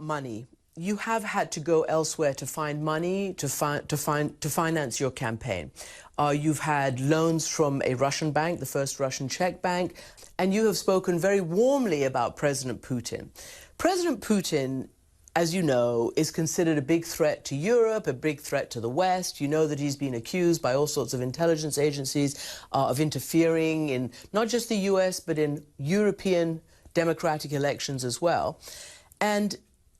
Money. You have had to go elsewhere to find money to finance your campaign. You've had loans from a Russian bank, the first Russian Czech bank, and you have spoken very warmly about President Putin. President Putin, as you know, is considered a big threat to Europe, a big threat to the West. You know that he's been accused by all sorts of intelligence agencies of interfering in not just the US, but in European democratic elections as well. And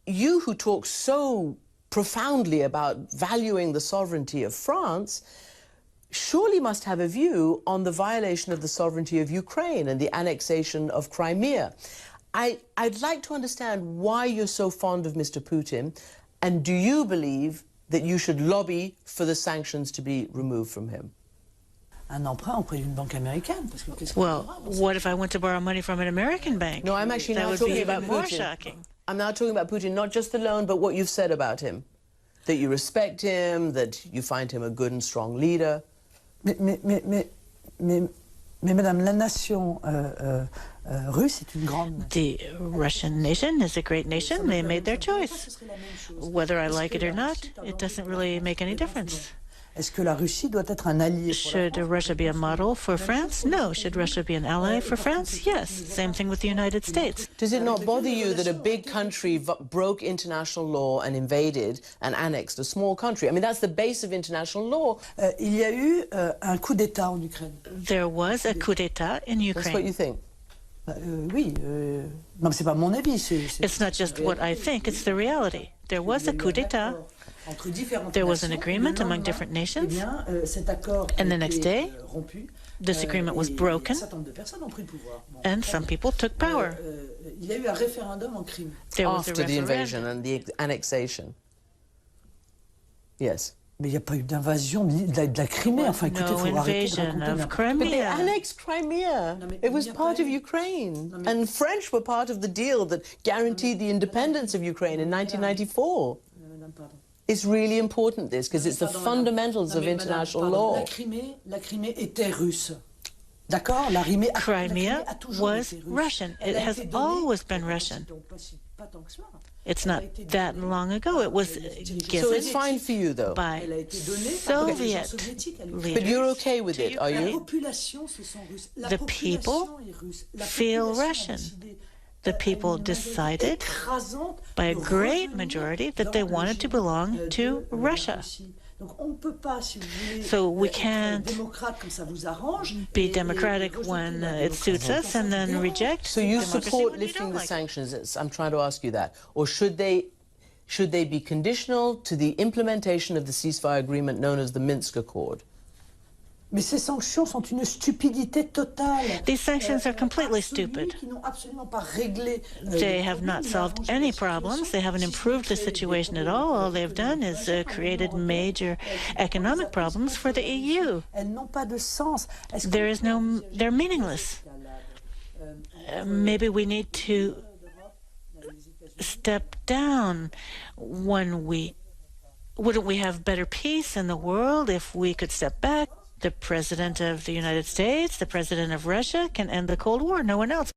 you, who talk so profoundly about valuing the sovereignty of France, surely must have a view on the violation of the sovereignty of Ukraine and the annexation of Crimea. I'd like to understand why you're so fond of Mr. Putin, and do you believe that you should lobby for the sanctions to be removed from him? Well, what if I went to borrow money from an American bank? No, I'm actually not talking about Putin. More shocking. I'm now talking about Putin, not just the loan, but what you've said about him. That you respect him, that you find him a good and strong leader. Mais Madame, la nation russe est une grande... The Russian nation is a great nation. They made their choice. Whether I like it or not, it doesn't really make any difference. Est-ce que la Russie doit être un allié? Should Russia be a model for France? No. Should Russia be an ally for France? Yes. Same thing with the United States. Does it not bother you that a big country broke international law and invaded and annexed a small country? I mean, that's the base of international law. Il y a eu un coup d'État en Ukraine. There was a coup d'État in Ukraine. That's what you think? Oui. Non, c'est pas mon avis. It's not just what I think, it's the reality. There was a coup d'État. There was an agreement among different nations, and the next day, this agreement was broken, and some people took power. There was after the invasion and the annexation. Yes. Mais il n'y a pas eu d'invasion de la Crimée. Enfin, écoutez, il faut arrêter de raconter. But they annexed Crimea. It was part of Ukraine. And French were part of the deal that guaranteed the independence of Ukraine in 1994. It's really important, this, because it's the fundamentals of international law. La Crimée était russe. Crimea was Russian. It has always been Russian. It's not that long ago. It was given so it's fine for you, though, by Soviet leaders. But you're okay with it, are you? The people feel Russian. The people decided by a great majority that they wanted to belong to Russia. So we can't be democratic when it suits us and then reject. So you support lifting the sanctions? I'm trying to ask you that. Or should they be conditional to the implementation of the ceasefire agreement known as the Minsk Accord? Mais ces sanctions sont une stupidité totale. These sanctions are completely stupid. They have not solved any problems. They haven't improved the situation at all. All they've done is created major economic problems for the EU. They're meaningless. Maybe we need to step down wouldn't we have better peace in the world if we could step back? The President of the United States, the President of Russia can end the Cold War, no one else.